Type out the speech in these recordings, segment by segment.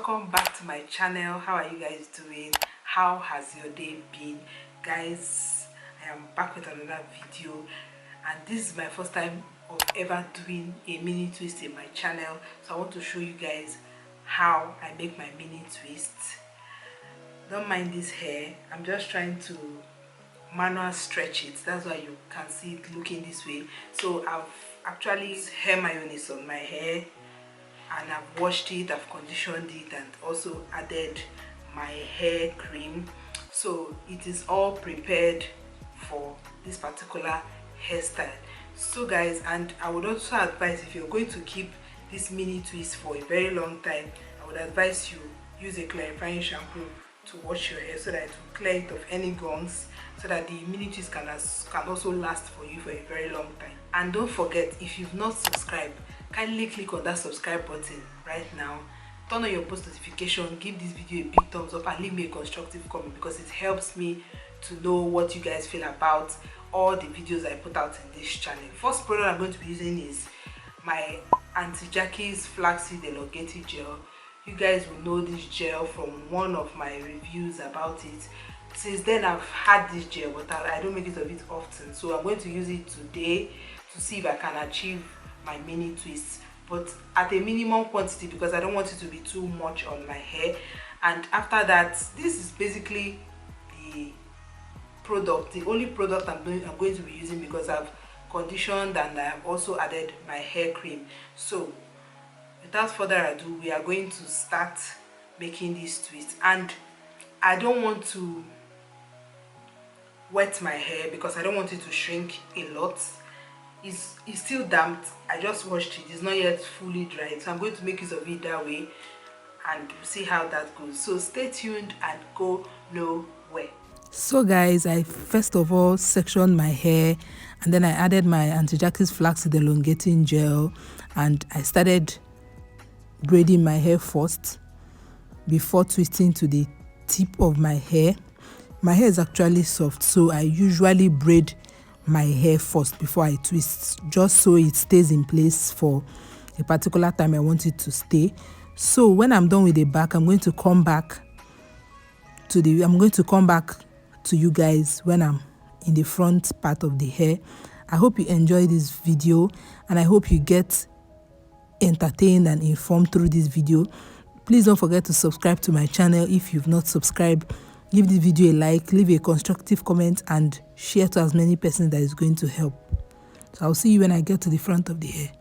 welcome back to my channel. How are you guys doing? How has your day been? Guys, I am back with another video, and this is my first time of ever doing a mini twist in my channel. So I want to show you guys how I make my mini twist. Don't mind this hair, I'm just trying to manual stretch it. That's why you can see it looking this way. So I've actually used hair mayonnaise on my hair, and I've washed it, I've conditioned it, and also added my hair cream. So it is all prepared for this particular hairstyle. So guys, and I would also advise, if you're going to keep this mini twist for a very long time, I would advise you use a clarifying shampoo to wash your hair so that it will clear it of any gums, so that the mini twist can also last for you for a very long time. And don't forget, if you've not subscribed, kindly click on that subscribe button right now, turn on your post notification, give this video a big thumbs up, and leave me a constructive comment, because it helps me to know what you guys feel about all the videos I put out in this channel. First product I'm going to be using is my Auntie Jackie's Flaxseed Elongating Gel. You guys will know this gel from one of my reviews about it. Since then I've had this gel, but I don't make use of it often, so I'm going to use it today to see if I can achieve my mini twist, but at a minimum quantity, because I don't want it to be too much on my hair. And after that, this is basically the only product I'm going to be using, because I've conditioned and I have also added my hair cream. So without further ado, we are going to start making this twist. And I don't want to wet my hair because I don't want it to shrink a lot. It's still damp. I just washed it, it's not yet fully dried, so I'm going to make use of it that way, and we'll see how that goes. So stay tuned and go nowhere. So guys, I first of all sectioned my hair, and then I added my Auntie Jackie's Flaxseed Elongating Gel, and I started braiding my hair first before twisting to the tip of my hair. My hair is actually soft, so I usually braid my hair first before I twist, just so it stays in place for a particular time I want it to stay. So when I'm done with the back, I'm going to come back to you guys when I'm in the front part of the hair. I hope you enjoy this video, and I hope you get entertained and informed through this video. Please don't forget to subscribe to my channel if you've not subscribed. Give this video a like, leave a constructive comment, and share to as many persons that is going to help. So I'll see you when I get to the front of the hair.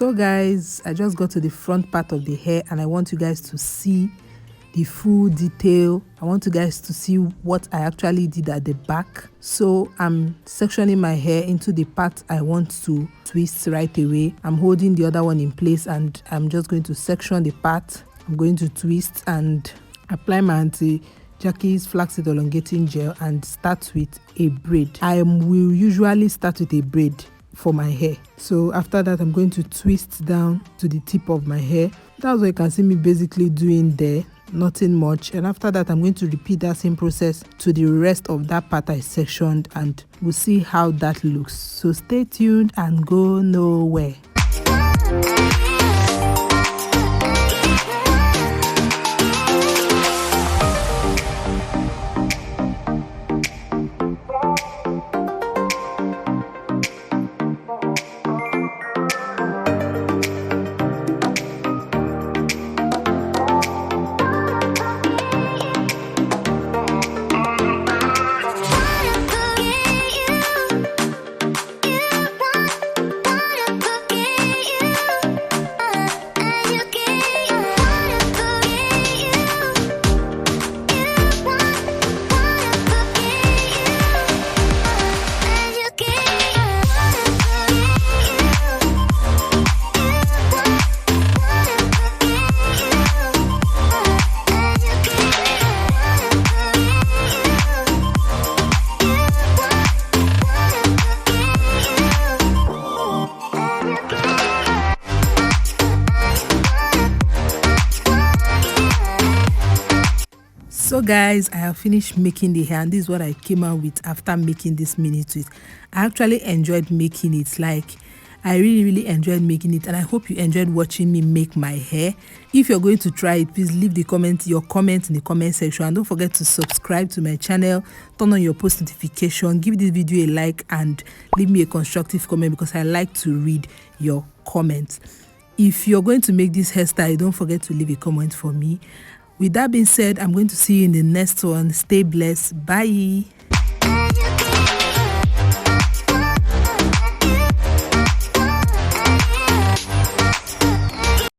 So guys, I just got to the front part of the hair and I want you guys to see the full detail. I want you guys to see what I actually did at the back. So I'm sectioning my hair into the part I want to twist right away. I'm holding the other one in place and I'm just going to section the part. I'm going to twist and apply my Auntie Jackie's flaxseed elongating gel and start with a braid. I will usually start with a braid for my hair. So after that, I'm going to twist down to the tip of my hair. That's what you can see me basically doing there. Nothing much. And after that, I'm going to repeat that same process to the rest of that part I sectioned, and we'll see how that looks. So stay tuned and go nowhere. So guys, I have finished making the hair and this is what I came out with after making this mini twist. I actually enjoyed making it. Like, I really enjoyed making it, and I hope you enjoyed watching me make my hair. If you're going to try it, please leave your comment in the comment section, and don't forget to subscribe to my channel, turn on your post notification, give this video a like and leave me a constructive comment because I like to read your comments. If you're going to make this hairstyle, don't forget to leave a comment for me. With that being said, I'm going to see you in the next one. Stay blessed. Bye.